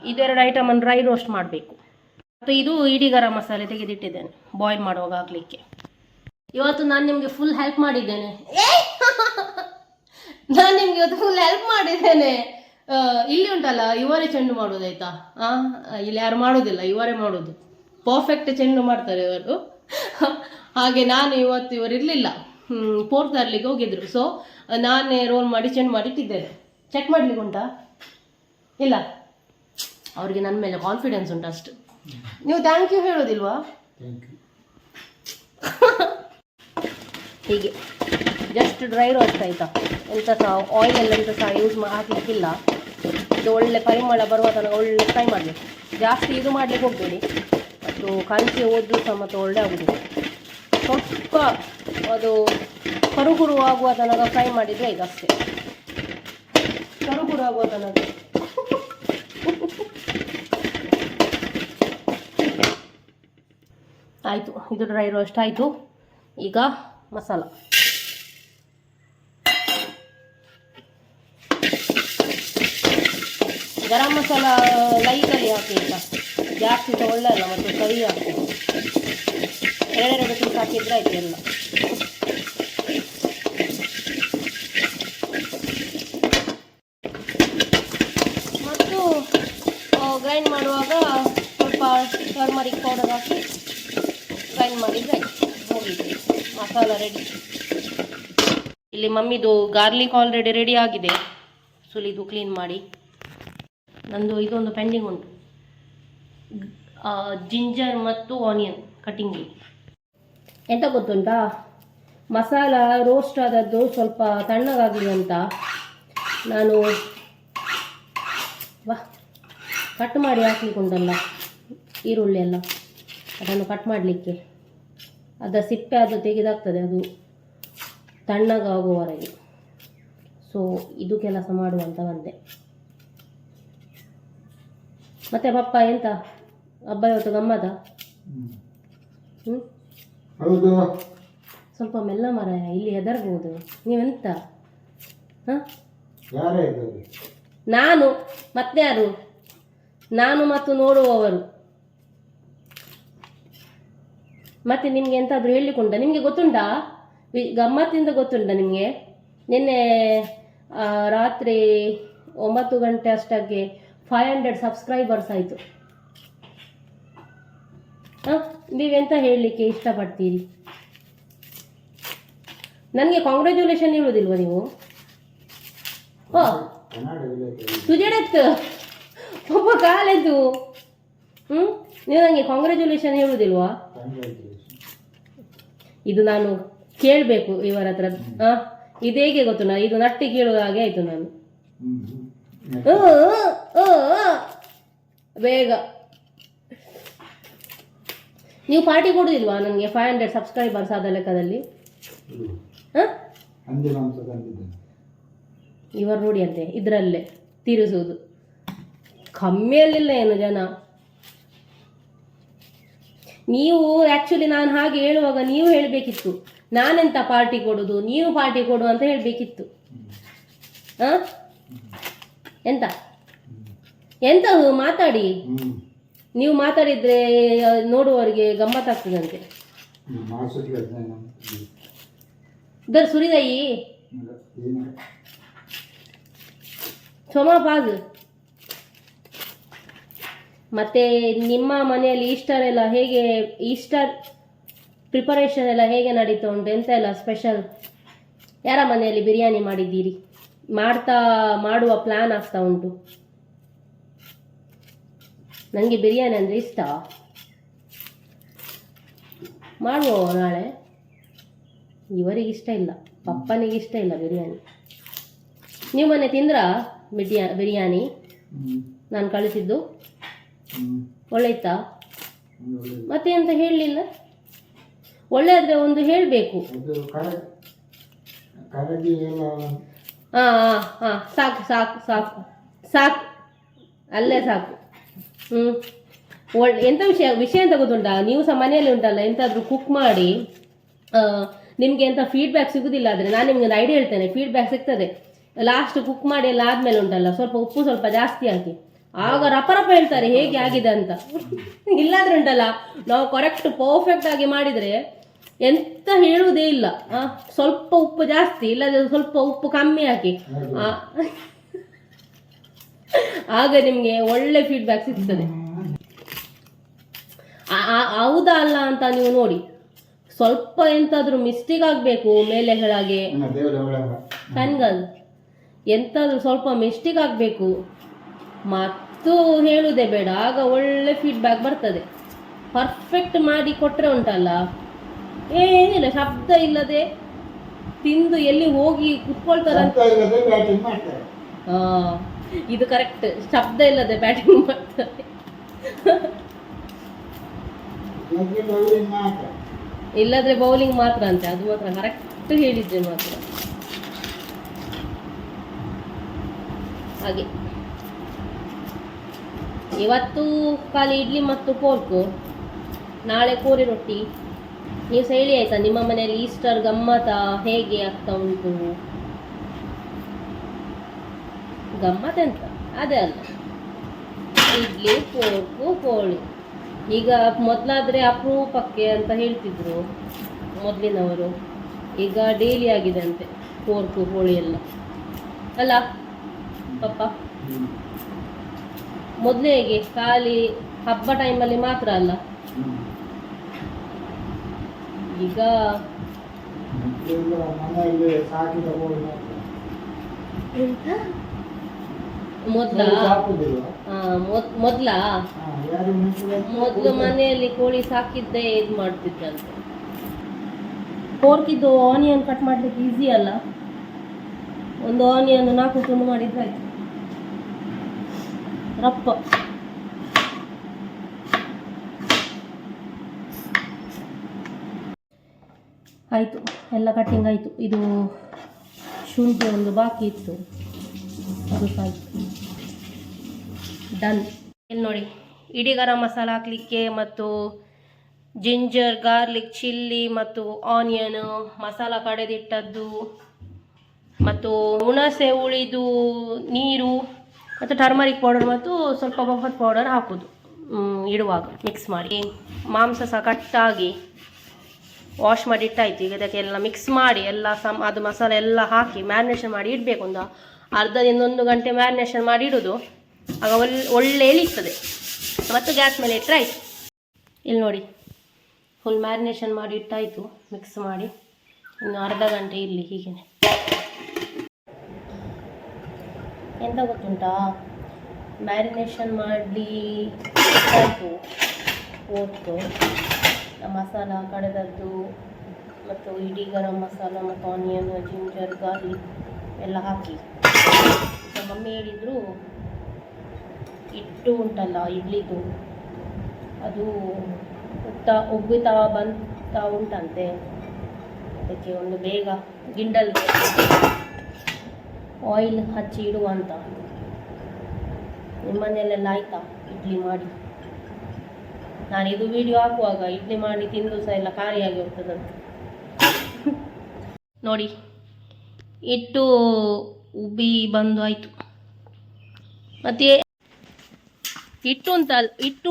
ಇದೆರಡು ಐಟಮನ್ನು ಡ್ರೈ ರೋಸ್ಟ್ ಮಾಡಬೇಕು. ಮತ್ತು ಇದು ಇಡೀ ಗರಂ ಮಸಾಲೆ ತೆಗೆದಿಟ್ಟಿದ್ದೇನೆ ಬಾಯ್ಲ್ ಮಾಡುವಾಗ ಹಾಕಲಿಕ್ಕೆ. ಇವತ್ತು ನಾನು ನಿಮಗೆ ಫುಲ್ ಹೆಲ್ಪ್ ಮಾಡಿದ್ದೇನೆ. ನಾನು ನಿಮ್ಗೆ ಇವತ್ತು ಫುಲ್ ಹೆಲ್ಪ್ ಮಾಡಿದ್ದೇನೆ. ಇಲ್ಲಿ ಉಂಟಲ್ಲ, ಇವರೇ ಚೆಂಡು ಮಾಡೋದಾಯ್ತಾ? ಇಲ್ಲಿ ಯಾರು ಮಾಡೋದಿಲ್ಲ, ಇವರೇ ಮಾಡೋದು. ಪರ್ಫೆಕ್ಟ್ ಚೆಂಡು ಮಾಡ್ತಾರೆ ಇವರು. ಹಾಗೆ ನಾನು ಇವತ್ತು ಇವರು ಇರಲಿಲ್ಲ, ಪೋರ್ಕ್ ತರಲಿಕ್ಕೆ ಹೋಗಿದ್ರು. ಸೊ ನಾನೇ ರೋಲ್ ಮಾಡಿ ಚೆಂಡು ಮಾಡಿ ಇಟ್ಟಿದ್ದೇನೆ. ಚೆಕ್ ಮಾಡ್ಲಿಕ್ಕೆ ಉಂಟಾ? ಇಲ್ಲ, ಅವ್ರಿಗೆ ನನ್ನ ಮೇಲೆ ಕಾನ್ಫಿಡೆನ್ಸ್ ಉಂಟು ಅಷ್ಟು. ನೀವು ಥ್ಯಾಂಕ್ ಯು ಹೇಳೋದಿಲ್ವಾ? ಹೀಗೆ ಜಸ್ಟ್ ಡ್ರೈ ರೋಸ್ಟ್ ಆಯಿತಾ? ಎಂತ ಸಹ ಆಯಿಲ್ ಎಲ್ಲ ಎಂತ ಸಹ ಯೂಸ್ ಹಾಕಲಿಕ್ಕಿಲ್ಲ. ಇದು ಒಳ್ಳೆ ಪರಿಮಳ ಬರುವ ತನಕ ಒಳ್ಳೆ ಫ್ರೈ ಮಾಡಬೇಕು. ಜಾಸ್ತಿ ಇದು ಮಾಡಲಿಕ್ಕೆ ಹೋಗಬೇಡಿ, ಅದು ಕಂಚಿ ಹೋದ್ರೂ ಸಹ ಮತ್ತು ಒಳ್ಳೆ ಆಗೋದಿಲ್ಲ. ಸ್ವಲ್ಪ ಅದು ಕರುಕುರು ಆಗುವ ತನಕ ಫ್ರೈ ಮಾಡಿದರೆ ಇದು ಅಷ್ಟೇ. ಕರುಕುರು ಆಗುವ ತನಕ. ಆಯಿತು, ಇದು ಡ್ರೈ ರೋಸ್ಟ್ ಆಯಿತು. ಈಗ ಮಸಾಲ. ಗರಂ ಮಸಾಲ ಲೈಟಲ್ಲಿ ಹಾಕಿ ಆಯಿತಾ? ಜಾಸ್ತಿ ಸಹ ಒಳ್ಳೆ ಅಲ್ಲ, ಮತ್ತು ಕರಿ ಹಾಕಿ 2 ಪೀಸ್ ಹಾಕಿದ್ರೆ ಆಯಿತು ಎಲ್ಲ. ಮತ್ತು ಗ್ರೈಂಡ್ ಮಾಡುವಾಗ ಸ್ವಲ್ಪ ಟರ್ಮರಿಕ್ ಪೌಡರ್ ಹಾಕಿ ಗ್ರೈಂಡ್ ಮಾಡಿದರೆ ಆಯಿತು, ಹೋಗಿದೆ ಮಸಾಲ ರೆಡಿ. ಇಲ್ಲಿ ಮಮ್ಮಿದು ಗಾರ್ಲಿಕ್ ಆಲ್ರೆಡಿ ರೆಡಿ ಆಗಿದೆ, ಸುಲಿದು ಕ್ಲೀನ್ ಮಾಡಿ. ನಂದು ಇದೊಂದು ಪೆಂಡಿಂಗ್ ಉಂಟು, ಜಿಂಜರ್ ಮತ್ತು ಆನಿಯನ್ ಕಟಿಂಗ್. ಎಂತ ಗೊತ್ತುಂಟಾ, ಮಸಾಲ ರೋಸ್ಟ್ ಆದದ್ದು ಸ್ವಲ್ಪ ತಣ್ಣಗಾಗಲಿ ಅಂತ ನಾನು ಕಟ್ ಮಾಡಿ ಹಾಕ್ಲಿಕ್ಕೆ ಉಂಟಲ್ಲ ಈರುಳ್ಳಿ ಎಲ್ಲ, ಅದನ್ನು ಕಟ್ ಮಾಡಲಿಕ್ಕೆ ಅದರ ಸಿಪ್ಪೆ ಅದು ತೆಗೆದಾಗ್ತದೆ, ಅದು ತಣ್ಣಗಾಗುವವರೆಗೆ. ಸೊ ಇದು ಕೆಲಸ ಮಾಡುವಂತ ಬಂದೆ. ಮತ್ತೆ ಪಪ್ಪ ಎಂತ ಹಬ್ಬ ಇವತ್ತು ಗಮ್ಮತ? ಹೌದು. ಸ್ವಲ್ಪ ಮೆಲ್ಲ ಮರಾಯ, ಇಲ್ಲಿ ಹೆದರ್ಬೋದು. ನೀವೆಂತ? ನಾನು ಮತ್ತೆ ಯಾರು? ನಾನು ಮತ್ತು ನೋಡುವವರು. ಮತ್ತೆ ನಿಮ್ಗೆ ಎಂತಾದ್ರೂ ಹೇಳಲಿಕ್ಕುಂಟ? ನಿಮಗೆ ಗೊತ್ತುಂಟಾ ಗಮ್ಮತ್ತಿಂದ? ಗೊತ್ತುಂಟ ನಿಮಗೆ? ನಿನ್ನೆ ರಾತ್ರಿ 9 ಗಂಟೆ ಅಷ್ಟಕ್ಕೆ 500 ಸಬ್ಸ್ಕ್ರೈಬರ್ಸ್ ಆಯಿತು. ನೀವೆಂತ ಹೇಳಲಿಕ್ಕೆ ಇಷ್ಟಪಡ್ತೀರಿ? ನನಗೆ ಕಾಂಗ್ರ್ಯಾಚುಲೇಷನ್ ಹೇಳೋದಿಲ್ವ ನೀವು? ಓ ತುಜಡತ್ತು ಒಬ್ಬ ಕಾಲೆದ್ದು. ನೀವು ನನಗೆ ಕಾಂಗ್ರ್ಯಾಚುಲೇಷನ್ ಹೇಳೋದಿಲ್ವಾ? ಇದು ನಾನು ಕೇಳಬೇಕು ಇವರ ಹತ್ರ. ಇದೇಗೆ ಗೊತ್ತು, ಇದು ನಟ್ಟಿ ಕೇಳುವ ಹಾಗೆ ಆಯಿತು. ನಾನು ಬೇಗ ನೀವು ಪಾರ್ಟಿ ಕೊಡುದಿಲ್ವಾ ನನಗೆ 500 ಸಬ್ಸ್ಕ್ರೈಬರ್ಸ್ ಆದ ಲೆಕ್ಕದಲ್ಲಿ? ಇವರು ನೋಡಿ ಅಂತೆ ಇದರಲ್ಲೇ ತೀರಿಸುವುದು. ಕಮ್ಮಿಯಲ್ಲಿಲ್ಲ ಏನು ಜನ. ನೀವು ಆ್ಯಕ್ಚುಲಿ ನಾನು ಹಾಗೆ ಹೇಳುವಾಗ ನೀವು ಹೇಳಬೇಕಿತ್ತು, ನಾನೆಂತ ಪಾರ್ಟಿ ಕೊಡೋದು, ನೀವು ಪಾರ್ಟಿ ಕೊಡು ಅಂತ ಹೇಳಬೇಕಿತ್ತು. ಎಂತ ಎಂತ ಮಾತಾಡಿ. ನೀವು ಮಾತಾಡಿದರೆ ನೋಡುವವರಿಗೆ ಗಮ್ಮತ್ತಾಗ್ತದಂತೆ. ಇದರ ಸುರಿದಯಿ ಸೋಮಾ ಪಾಜ್. ಮತ್ತೆ ನಿಮ್ಮ ಮನೆಯಲ್ಲಿ ಈಸ್ಟರ್ ಎಲ್ಲ ಹೇಗೆ, ಈಸ್ಟರ್ ಪ್ರಿಪರೇಷನ್ ಎಲ್ಲ ಹೇಗೆ ನಡೀತಾ ಉಂಟು? ಎಂತ ಎಲ್ಲ ಸ್ಪೆಷಲ್? ಯಾರ ಮನೆಯಲ್ಲಿ ಬಿರಿಯಾನಿ ಮಾಡಿದ್ದೀರಿ? ಮಾಡುವ ಪ್ಲಾನ್ ಆಗ್ತಾ ಉಂಟು. ನನಗೆ ಬಿರಿಯಾನಿ ಅಂದರೆ ಇಷ್ಟ. ಮಾಡುವ ನಾಳೆ. ಇವರಿಗೆ ಇಷ್ಟ ಇಲ್ಲ. ಪಪ್ಪನಿಗೆ ಇಷ್ಟ ಇಲ್ಲ ಬಿರಿಯಾನಿ. ನೀವು ಮೊನ್ನೆ ತಿಂದ್ರಾ ಬಿರಿಯಾನಿ ನಾನು ಕಳಿಸಿದ್ದು? ಒಳ್ಳೆ ಇತ್ತಾ? ಮತ್ತೆ ಅಂತ ಹೇಳಲಿಲ್ಲ. ಒಳ್ಳೆ ಆದರೆ ಒಂದು ಹೇಳಬೇಕು. ಹಾಂ ಹಾಂ ಸಾಕು ಸಾಕು ಸಾಕು ಸಾಕು, ಅಲ್ಲೇ ಸಾಕು. ಎಂಥ ವಿಷಯ ಅಂತ ಗೊತ್ತುಂಟಾ? ನೀವು ಸಹ ಮನೆಯಲ್ಲಿ ಉಂಟಲ್ಲ, ಎಂತಾದರೂ ಕುಕ್ ಮಾಡಿ ನಿಮಗೆ ಎಂಥ ಫೀಡ್ಬ್ಯಾಕ್ ಸಿಗೋದಿಲ್ಲ ಆದರೆ ನಾನು ನಿಮ್ಗೆ ಒಂದು ಐಡಿಯಾ ಹೇಳ್ತೇನೆ. ಫೀಡ್ಬ್ಯಾಕ್ ಸಿಗ್ತದೆ. ಲಾಸ್ಟ್ ಕುಕ್ ಮಾಡಿ ಎಲ್ಲ ಆದಮೇಲೆ ಉಂಟಲ್ಲ, ಸ್ವಲ್ಪ ಉಪ್ಪು ಸ್ವಲ್ಪ ಜಾಸ್ತಿ ಹಾಕಿ, ಆಗ ರಪ ಹೇಳ್ತಾರೆ ಹೇಗೆ ಆಗಿದೆ ಅಂತ. ಇಲ್ಲಾದ್ರೆ ಉಂಟಲ್ಲ, ನಾವು ಕರೆಕ್ಟ್ ಪರ್ಫೆಕ್ಟ್ ಆಗಿ ಮಾಡಿದರೆ ಎಂತ ಹೇಳುವುದೇ ಇಲ್ಲ. ಸ್ವಲ್ಪ ಉಪ್ಪು ಜಾಸ್ತಿ, ಇಲ್ಲದ್ರೆ ಸ್ವಲ್ಪ ಉಪ್ಪು ಕಮ್ಮಿ ಹಾಕಿ, ಆಗ ನಿಮಗೆ ಒಳ್ಳೆ ಫೀಡ್ಬ್ಯಾಕ್ ಸಿಗ್ತದೆ. ಹೌದಾ ಅಲ್ಲ ಅಂತ ನೀವು ನೋಡಿ. ಸ್ವಲ್ಪ ಎಂತಾದ್ರೂ ಮಿಸ್ಟೇಕ್ ಆಗಬೇಕು, ಮೇಲೆ ಕೆಳಗೆ ಕನ್ಗಲ್ ಎಂತಾದ್ರೂ ಸ್ವಲ್ಪ ಮಿಸ್ಟೇಕ್ ಆಗಬೇಕು, ಮತ್ತು ಹೇಳುವುದೇ ಬೇಡ, ಆಗ ಒಳ್ಳೆ ಫೀಡ್ಬ್ಯಾಕ್ ಬರ್ತದೆ. ಪರ್ಫೆಕ್ಟ್ ಮಾಡಿ ಕೊಟ್ಟರೆ ಉಂಟಲ್ಲ, ಏನಿಲ್ಲ, ಶಬ್ದ ಇಲ್ಲದೆ ತಿಂದು ಎಲ್ಲಿ ಹೋಗಿ ಕುತ್ಕೊಳ್ತಾರಂತ. ಇದು ಕರೆಕ್ಟ್, ಶಬ್ದ ಇಲ್ಲದೆ ಬ್ಯಾಟಿಂಗ್ ಮಾಡ್ತಾರೆ. ಇಲ್ಲದ್ರೆ ಬೌಲಿಂಗ್ ಮಾತ್ರ ಅಂತೆ. ಅದು ಮಾತ್ರ ಕರೆಕ್ಟ್ ಹೇಳಿದ್ರೆ ಮಾತ್ರ ಹಾಗೆ. ಇವತ್ತು ಖಾಲಿ ಇಡ್ಲಿ ಮತ್ತು ಪೋರ್ಕು, ನಾಳೆ ಕೋರಿ ರೊಟ್ಟಿ. ನೀವು ಸಹ ಹೇಳಿ ಆಯ್ತಾ, ನಿಮ್ಮ ಮನೆಯಲ್ಲಿ ಈಸ್ಟರ್ ಗಮ್ಮತ ಹೇಗೆ ಆಗ್ತಾ ಉಂಟು? ಗಮ್ಮತ್ ಎಂತ ಅದೇ ಅಲ್ಲ, ಇಡ್ಲಿ ಪೋರ್ಕು ಕೋಳಿ. ಈಗ ಮೊದಲಾದರೆ ಅಪರೂಪಕ್ಕೆ ಅಂತ ಹೇಳ್ತಿದ್ರು ಮೊದಲಿನವರು, ಈಗ ಡೈಲಿ ಆಗಿದೆ ಅಂತೆ ಪೋರ್ಕು ಕೋಳಿ ಎಲ್ಲ ಅಲ್ಲ ಪಪ್ಪ? ಮೊದಲೇ ಹೇಗೆ ಖಾಲಿ ಹಬ್ಬ ಟೈಮಲ್ಲಿ ಮಾತ್ರ ಅಲ್ಲ, ಈಗ ಮೊದಲು ಮನೆಯಲ್ಲಿ ಕೋಳಿ ಸಾಕಿದ್ದೇ ಇದು ಮಾಡ್ತಿದ್ದಂತೆ. ಪೋರ್ಕಿದ್ದು ಆನಿಯನ್ ಕಟ್ ಮಾಡ್ಲಿಕ್ಕೆ ಈಸಿ ಅಲ್ಲ, ಒಂದು ಆನಿಯನ್ 4 ತುಂಡು ಮಾಡಿದ್ರೆ ಆಯ್ತು, ರಪ್ಪ. ಆಯಿತು, ಎಲ್ಲ ಕಟ್ಟಿಂಗ್ ಆಯಿತು. ಇದು ಶುಂಠಿ ಒಂದು ಬಾಕಿ ಇತ್ತು, ಅದು ಸಹ ಆಯಿತು, ಡನ್. ಇಲ್ಲಿ ನೋಡಿ, ಇಡೀ ಗರಂ ಮಸಾಲ ಹಾಕಲಿಕ್ಕೆ ಮತ್ತು ಜಿಂಜರ್ ಗಾರ್ಲಿಕ್ ಚಿಲ್ಲಿ ಮತ್ತು ಆನಿಯನು ಮಸಾಲ ಕಡೆದಿಟ್ಟದ್ದು ಮತ್ತು ಹುಣಸೆ ಉಳಿದು ನೀರು ಮತ್ತು ಟರ್ಮರಿಕ್ ಪೌಡರ್ ಮತ್ತು ಸ್ವಲ್ಪ ಬಫತ್ ಪೌಡರ್ ಹಾಕೋದು ಇಡುವಾಗ ಮಿಕ್ಸ್ ಮಾಡಿ. ಮಾಂಸ ಸಹ ಕಟ್ಟಾಗಿ ವಾಶ್ ಮಾಡಿ ಇಟ್ಟಾಯಿತು. ಈಗ ಅದಕ್ಕೆಲ್ಲ ಮಿಕ್ಸ್ ಮಾಡಿ ಎಲ್ಲ ಅದು ಮಸಾಲೆ ಎಲ್ಲ ಹಾಕಿ ಮ್ಯಾರಿನೇಷನ್ ಮಾಡಿ ಇಡಬೇಕು. ಒಂದು ಅರ್ಧದಿಂದ 1 ಗಂಟೆ ಮ್ಯಾರಿನೇಷನ್ ಮಾಡಿ ಇಡೋದು, ಆಗ ಒಳ್ಳೆ ಎಳೀತದೆ. ಮತ್ತು ಗ್ಯಾಸ್ ಮೇಲೆ ಇಟ್ಟರೆ ಆಯಿತು. ಇಲ್ಲಿ ನೋಡಿ, ಫುಲ್ ಮ್ಯಾರಿನೇಷನ್ ಮಾಡಿ ಇಟ್ಟಾಯಿತು, ಮಿಕ್ಸ್ ಮಾಡಿ. ಇನ್ನು ಅರ್ಧ ಗಂಟೆ ಇಲ್ಲಿ ಹೀಗೆ. ಎಂತ ಗೊತ್ತುಂಟಾ, ಮ್ಯಾರಿನೇಷನ್ ಮಾಡಿ ಆಯಿತು ಹೋಗ್ತು, ಮಸಾಲ ಕಡೆದದ್ದು ಮತ್ತು ಇಡೀ ಗರಂ ಮಸಾಲ ಮತ್ತು ಆನಿಯನ್ ಜಿಂಜರ್ ಗಾರ್ಲಿಕ್ ಎಲ್ಲ ಹಾಕಿ. ಮಮ್ಮಿ ಹೇಳಿದರು, ಹಿಟ್ಟು ಉಂಟಲ್ಲ ಇಡ್ಲಿದು, ಅದು ಉಬ್ಬುತ್ತಾ ಬಂತಾ ಉಂಟಂತೆ, ಅದಕ್ಕೆ ಒಂದು ಬೇಗ ಗಿಂಡಲ್ಗೆ ಆಯಿಲ್ ಹಚ್ಚಿ ಇಡುವ ಅಂತ. ನಿಮ್ಮನೆಯಲ್ಲೆಲ್ಲ ಆಯಿತಾ ಇಡ್ಲಿ ಮಾಡಿ? ನಾನು ಇದು ವಿಡಿಯೋ ಹಾಕುವಾಗ ಇಡ್ಲಿ ಮಾಡಿ ತಿಂದು ಸಹ ಎಲ್ಲ ಖಾಲಿಯಾಗಿ ಹೋಗ್ತದಂತೆ. ನೋಡಿ, ಹಿಟ್ಟು ಉಬ್ಬಿ ಬಂದು ಆಯಿತು. ಮತ್ತು ಹಿಟ್ಟು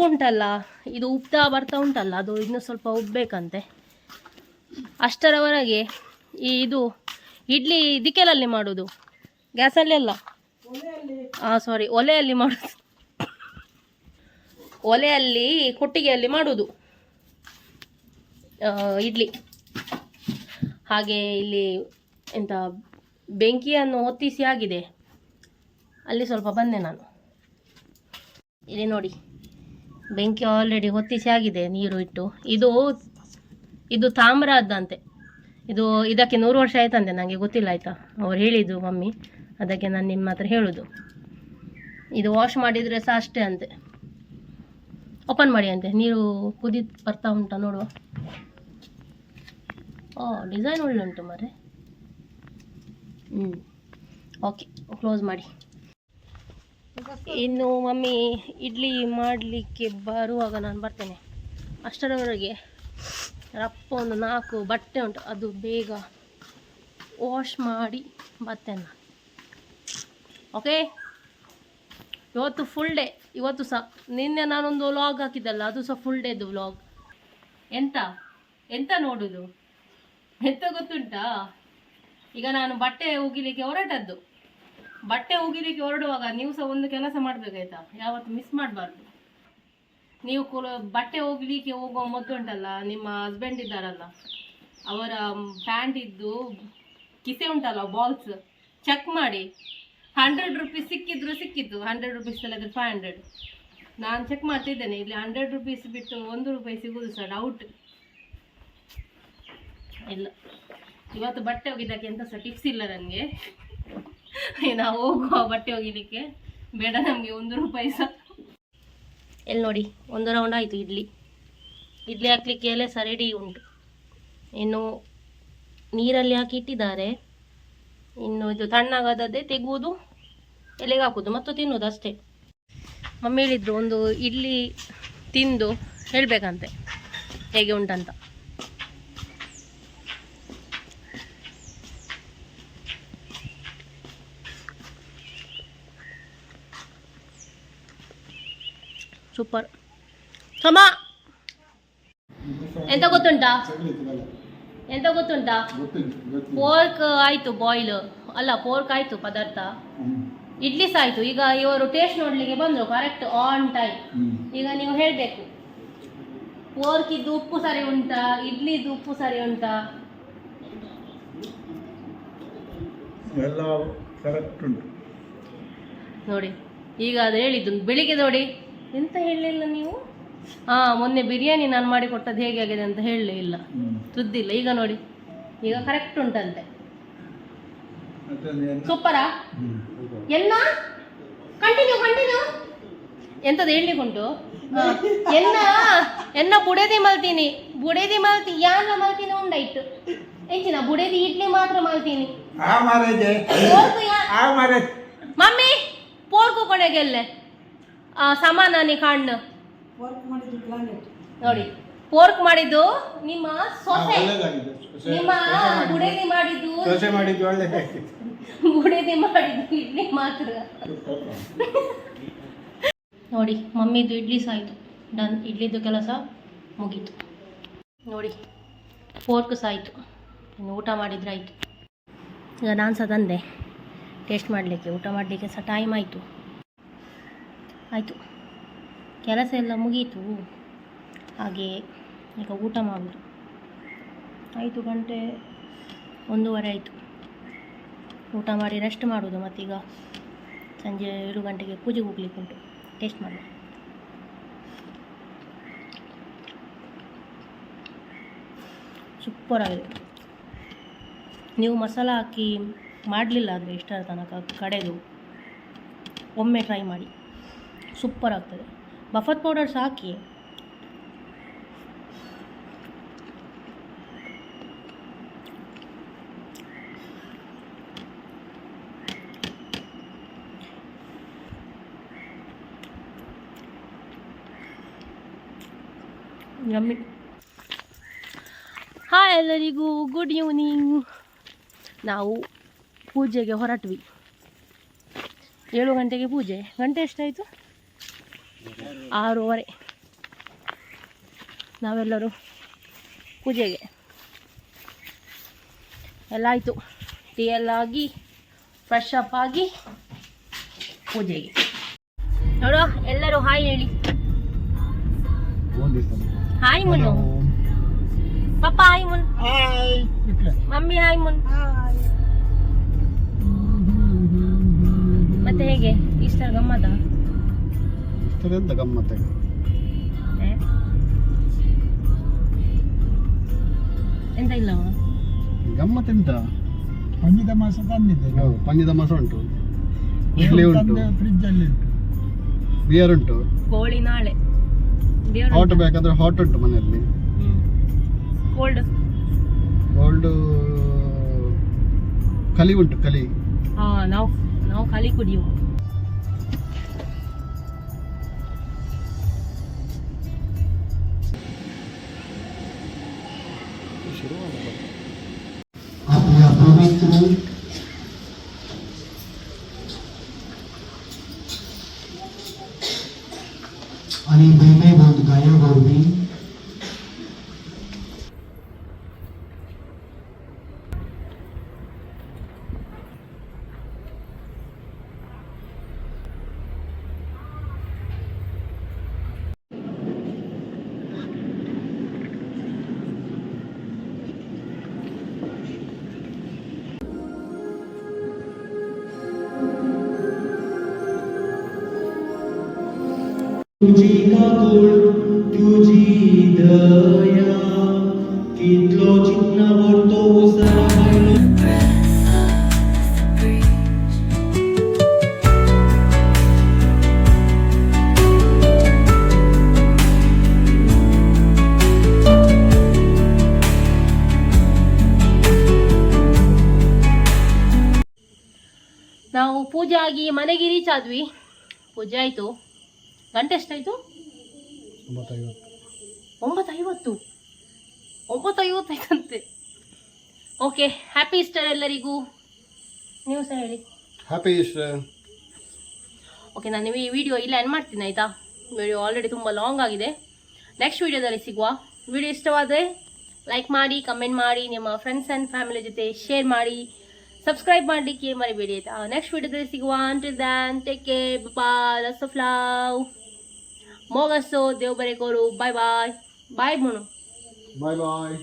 ಉಂಟಲ್ಲ, ಇದು ಉಬ್ತಾ ಬರ್ತಾ ಉಂಟಲ್ಲ, ಅದು ಇನ್ನೂ ಸ್ವಲ್ಪ ಉಬ್ಬಬೇಕಂತೆ. ಅಷ್ಟರವರೆಗೆ ಇದು ಇಡ್ಲಿ ದಿಕ್ಕೆಲಲ್ಲಿ ಮಾಡೋದು, ಗ್ಯಾಸಲ್ಲೆಲ್ಲ, ಸಾರಿ ಒಲೆಯಲ್ಲಿ ಮಾಡೋದು, ಒಲೆಯಲ್ಲಿ ಕೊಟ್ಟಿಗೆಯಲ್ಲಿ ಮಾಡೋದು ಇಡ್ಲಿ. ಹಾಗೆ ಇಲ್ಲಿ ಎಂತ ಬೆಂಕಿಯನ್ನು ಹೊತ್ತಿಸಿ ಆಗಿದೆ, ಅಲ್ಲಿ ಸ್ವಲ್ಪ ಬಂದೆ ನಾನು. ಇಲ್ಲಿ ನೋಡಿ, ಬೆಂಕಿ ಆಲ್ರೆಡಿ ಹೊತ್ತಿಸಿ ಆಗಿದೆ, ನೀರು ಇಟ್ಟು. ಇದು ತಾಮ್ರದ್ದಂತೆ, ಇದಕ್ಕೆ 100 ವರ್ಷ ಆಯ್ತಂತೆ, ನನಗೆ ಗೊತ್ತಿಲ್ಲ ಆಯಿತಾ, ಅವ್ರು ಹೇಳಿದ್ದು ಮಮ್ಮಿ, ಅದಕ್ಕೆ ನಾನು ನಿಮ್ಮ ಹತ್ರ ಹೇಳೋದು. ಇದು ವಾಶ್ ಮಾಡಿದರೆ ಸಹ ಅಷ್ಟೇ ಅಂತೆ. ಓಪನ್ ಮಾಡಿ ಅಂತೆ, ನೀರು ಕುದಿ ಬರ್ತಾ ಉಂಟಾ ನೋಡುವ. ಡಿಸೈನ್ ಒಳ್ಳೆ ಉಂಟು ಮಾರೆ. ಓಕೆ, ಕ್ಲೋಸ್ ಮಾಡಿ. ಇನ್ನು ಮಮ್ಮಿ ಇಡ್ಲಿ ಮಾಡಲಿಕ್ಕೆ ಬರುವಾಗ ನಾನು ಬರ್ತೇನೆ. ಅಷ್ಟರವರೆಗೆ ರಪ್ಪ ಒಂದು 4 ಬಟ್ಟೆ ಉಂಟು, ಅದು ಬೇಗ ವಾಶ್ ಮಾಡಿ ಬರ್ತೇನೆ ನಾನು. ಓಕೆ, ಇವತ್ತು ಫುಲ್ ಡೇ. ಇವತ್ತು ಸಹ ನಿನ್ನೆ ನಾನೊಂದು ವ್ಲಾಗ್ ಹಾಕಿದ್ದಲ್ಲ, ಅದು ಸಹ ಫುಲ್ ಡೇದು ವ್ಲಾಗ್. ಎಂತ ನೋಡೋದು ಎಂತ ಗೊತ್ತುಂಟಾ, ಈಗ ನಾನು ಬಟ್ಟೆ ಒಗಿಲಿಕ್ಕೆ ಹೊರಟದ್ದು. ಬಟ್ಟೆ ಒಗಿಲಿಕ್ಕೆ ಹೊರಡುವಾಗ ನೀವು ಸಹ ಒಂದು ಕೆಲಸ ಮಾಡಬೇಕಾಯ್ತಾ, ಯಾವತ್ತು ಮಿಸ್ ಮಾಡಬಾರ್ದು. ನೀವು ಬಟ್ಟೆ ಒಗಿಲಿಕ್ಕೆ ಹೋಗುವ ಮೊದಲು ಉಂಟಲ್ಲ, ನಿಮ್ಮ ಹಸ್ಬೆಂಡ್ ಇದ್ದಾರಲ್ಲ, ಅವರ ಪ್ಯಾಂಟ್ ಇದ್ದು ಕಿಸೆ ಉಂಟಲ್ಲ, ಬಾಲ್ಸ್ ಚೆಕ್ ಮಾಡಿ. 100 ರುಪೀಸ್ ಸಿಕ್ಕಿದ್ರು ಸಿಕ್ಕಿತ್ತು, 100 ರುಪೀಸ್ ಅಲ್ಲದ್ರೆ 500. ನಾನು ಚೆಕ್ ಮಾಡ್ತಿದ್ದೇನೆ, ಇಲ್ಲಿ 100 ರುಪೀಸ್ ಬಿಟ್ಟು 1 ರೂಪಾಯಿ ಸಿಗೋದು ಸಹ ಡೌಟ್. ಇಲ್ಲ, ಇವತ್ತು ಬಟ್ಟೆ ಒಗಿದಕ್ಕೆ ಎಂತ ಸಹ ಟಿಪ್ಸ್ ಇಲ್ಲ ನನಗೆ. ನಾವು ಹೋಗುವ ಬಟ್ಟೆ ಒಗಿಲಿಕ್ಕೆ ಬೇಡ ನಮಗೆ 1 ರೂಪಾಯಿ ಸಹ. ಎಲ್ಲಿ ನೋಡಿ, 1 ರೌಂಡ್ ಆಯಿತು. ಇಡ್ಲಿ ಹಾಕ್ಲಿಕ್ಕೆ ಎಲೆ ಸಹ ರೆಡಿ ಉಂಟು. ಇನ್ನು ನೀರಲ್ಲಿ ಹಾಕಿ ಇಟ್ಟಿದ್ದಾರೆ. ಇನ್ನು ಇದು ತಣ್ಣಗಾದದ್ದೇ ತೆಗುವುದು, ಎಲೆಗೆ ಹಾಕೋದು ಮತ್ತು ತಿನ್ನೋದು ಅಷ್ಟೇ. ಮಮ್ಮಿ ಹೇಳಿದ್ರು ಒಂದು ಇಡ್ಲಿ ತಿಂದು ಹೇಳಬೇಕಂತೆ ಹೇಗೆ ಉಂಟಂತ. ಸೂಪರ್. ಸಮ ಎಂತ ಗೊತ್ತುಂಟಾ, ಪೋರ್ಕ್ ಆಯಿತು ಬಾಯ್ಲ್, ಅಲ್ಲ ಪೋರ್ಕ್ ಆಯಿತು ಪದಾರ್ಥ, ಇಡ್ಲಿ ಸಹ ಆಯಿತು. ಈಗ ಇವರು ಟೇಸ್ಟ್ ನೋಡಲಿಕ್ಕೆ ಬಂದರು, ಕರೆಕ್ಟ್ ಆನ್ ಟೈಮ್. ಈಗ ನೀವು ಹೇಳಬೇಕು, ಪೋರ್ಕಿದ್ದು ಉಪ್ಪು ಸರಿ ಉಂಟಾ, ಇಡ್ಲಿದ್ದು ಉಪ್ಪು ಸರಿ ಉಂಟಾ? ಎಲ್ಲ ಕರೆಕ್ಟ್ ಉಂಟು ನೋಡಿ. ಈಗ ಅದು ಹೇಳಿದ್ದು ಬೆಳಿಗ್ಗೆ ನೋಡಿ, ಎಂತ ಹೇಳಲಿಲ್ಲ ನೀವು. ಮೊನ್ನೆ ಬಿರಿಯಾನಿ ನಾನು ಮಾಡಿ ಕೊಟ್ಟದ್ದು ಹೇಗೆ ಆಗಿದೆ ಅಂತ ಹೇಳಲೇ ಇಲ್ಲ, ಸುದ್ದಿಲ್ಲ. ಈಗ ನೋಡಿ, ಈಗ ಕರೆಕ್ಟ್ ಉಂಟಂತೆ. ಸೂಪರಾ? ಕಂಟಿನ್ಯೂ ಎಂತದ್ದು ಹೇಳಲಿಕ್ಕೆ ಉಂಟು. ಎನ್ನ ಬುಡೇದಿ ಮಲ್ತೀನಿ ಯಾನ ಮಲ್ತೀನಿ ಉಂಡಾಯ್ತು. ಎಂಚಿನ ಬುಡೇದಿ ಇಡ್ಲಿ ಮಾತ್ರ ಮಲ್ತೀನಿ. ಮಮ್ಮಿ ಪೋರ್ಕು ಕೊನೆಗೆಲ್ಲೆ ಸಮಾನಾನಿ ಕಣ್ಣು ನೋಡಿ. ಪೋರ್ಕ್ ಮಾಡಿದ್ದು ನಿಮ್ಮ ಸೊಸೆ, ನಿಮ್ಮ ಬುಡೇದಿ ಮಾಡಿದ್ದು ಇಡ್ಲಿ ಮಾತ್ರ ನೋಡಿ. ಮಮ್ಮಿದು ಇಡ್ಲಿ ಸಹ ಆಯಿತು, ಡನ್. ಇಡ್ಲಿದ್ದು ಕೆಲಸ ಮುಗೀತು ನೋಡಿ. ಪೋರ್ಕ್ ಸಹ ಆಯಿತು, ಇನ್ನು ಊಟ ಮಾಡಿದ್ರೆ ಆಯಿತು. ಈಗ ನಾನು ಸಹ ತಂದೆ ಟೇಸ್ಟ್ ಮಾಡಲಿಕ್ಕೆ, ಊಟ ಮಾಡಲಿಕ್ಕೆ ಸಹ ಟೈಮ್ ಆಯಿತು. ಕೆಲಸ ಎಲ್ಲ ಮುಗೀತು. ಹಾಗೆ ಈಗ ಊಟ ಮಾಡೋದು. 5 ಗಂಟೆ 1:15 ಆಯಿತು. ಊಟ ಮಾಡಿ ರೆಸ್ಟ್ ಮಾಡೋದು. ಮತ್ತೀಗ ಸಂಜೆ 7 ಗಂಟೆಗೆ ಪೂಜೆಗೆ ಹೋಗ್ಲಿಕ್ಕೆ ಉಂಟು. ಟೇಸ್ಟ್ ಮಾಡಿ. ಸೂಪರ್ ಆಗಿದೆ. ನೀವು ಮಸಾಲ ಹಾಕಿ ಮಾಡಲಿಲ್ಲ ಅಂದರೆ ಇಷ್ಟರ ತನಕ ಕಡೆದು ಒಮ್ಮೆ ಟ್ರೈ ಮಾಡಿ, ಸೂಪರ್ ಆಗ್ತದೆ. ಬಫತ್ ಪೌಡರ್ಸ್ ಹಾಕಿ ಯಮ್ಮಿ. ಹಾಯ್ ಎಲ್ಲರಿಗೂ, ಗುಡ್ ಈವ್ನಿಂಗ್. ನಾವು ಪೂಜೆಗೆ ಹೊರಟ್ವಿ. 7 ಗಂಟೆಗೆ ಪೂಜೆ. ಗಂಟೆ ಎಷ್ಟಾಯಿತು? 6:15. ನಾವೆಲ್ಲರೂ ಪೂಜೆಗೆ ಎಲ್ಲ ಆಯಿತು. ಟೀ ಎಲ್ಲ ಆಗಿ ಫ್ರೆಶ್ ಅಪ್ ಆಗಿ ಪೂಜೆಗೆ ನೋಡುವ. ಎಲ್ಲರೂ ಹಾಯ್ ಹೇಳಿ. ಹಾಯ್ ಮುನ್ನು. ಪಪ್ಪ ಹಾಯ್ ಮುನ್. ಮಮ್ಮಿ ಹಾಯ್ ಮುನ್. ಮತ್ತೆ ಹೇಗೆ ಈಸ್ಟರ್ ಗಮ್ಮತ್ತ? ಎಂತ ಗಮ್ಮತ್ತ? ಎಂತ ಇಲ್ಲವ? ಗಮ್ಮತ್ತೆಂತ ಪಂಜಿದ ಮಾಸ ತಂದಿದ್ದೆ ಹೌದು ಪಂಜದ ಮಾಸ ಉಂಟು, ಇಡ್ಲಿ ಉಂಟು, ಫ್ರಿಜ್ ಅಲ್ಲಿ ಉಂಟು. ಬಿಯರ್ ಉಂಟು, ಕೋಳಿ ನಾಳೆ ಹಾಟ್ ಬೇಕಾದ್ರೆ ಹಾಟ್ ಉಂಟು ಮನೆಯಲ್ಲಿ. ಕೋಲ್ಡ್ ಕೋಲ್ಡ್ ಕಲಿ ಉಂಟು, ಕಲಿ. ನಾವು ಖಾಲಿ ಕುಡಿಯುವ. आपल्या पवित्र आणि वैभवभूत गायागौरी तुझी काकूळ तुझी दया कितलो चिन्नावर तो उसरा बायलो ನಾವು ಪೂಜೆ ಆಗಿ ಮನೆಗೆ ರೀಚ್ ಆದ್ವಿ. ಪೂಜೆ ಆಯಿತು. ಗಂಟೆ ಎಷ್ಟಾಯಿತು? 9:50. 9:55 ಓಕೆ. ಹ್ಯಾಪಿ ಈಸ್ಟರ್ ಎಲ್ಲರಿಗೂ. ನೀವು ಸಹ ಹೇಳಿ. Happy Easter. ಓಕೆ, ನಾನು ಈ ವಿಡಿಯೋ ಇಲ್ಲ ಎಂಡ್ ಮಾಡ್ತೀನಿ ಆಯಿತಾ? ವಿಡಿಯೋ ಆಲ್ರೆಡಿ ತುಂಬ ಲಾಂಗ್ ಆಗಿದೆ. ನೆಕ್ಸ್ಟ್ ವಿಡಿಯೋದಲ್ಲಿ ಸಿಗುವ. ವಿಡಿಯೋ ಇಷ್ಟವಾದರೆ ಲೈಕ್ ಮಾಡಿ, ಕಮೆಂಟ್ ಮಾಡಿ, ನಿಮ್ಮ ಫ್ರೆಂಡ್ಸ್ ಆ್ಯಂಡ್ ಫ್ಯಾಮಿಲಿ ಜೊತೆ ಶೇರ್ ಮಾಡಿ, ಸಬ್ಸ್ಕ್ರೈಬ್ ಮಾಡಲಿಕ್ಕೆ ಮರಿಬೇಡಿ ಆಯಿತಾ? ನೆಕ್ಸ್ಟ್ ವಿಡಿಯೋದಲ್ಲಿ ಸಿಗುವ. Until then take care, bye, lots of love. ಮೋಗಸೋ ದೇವ್ ಬರೆ ಕೋರು. ಬಾಯ್ ಬಾಯ್ ಬಾಯ್ ಮುನು. ಬಾಯ್ ಬಾಯ್.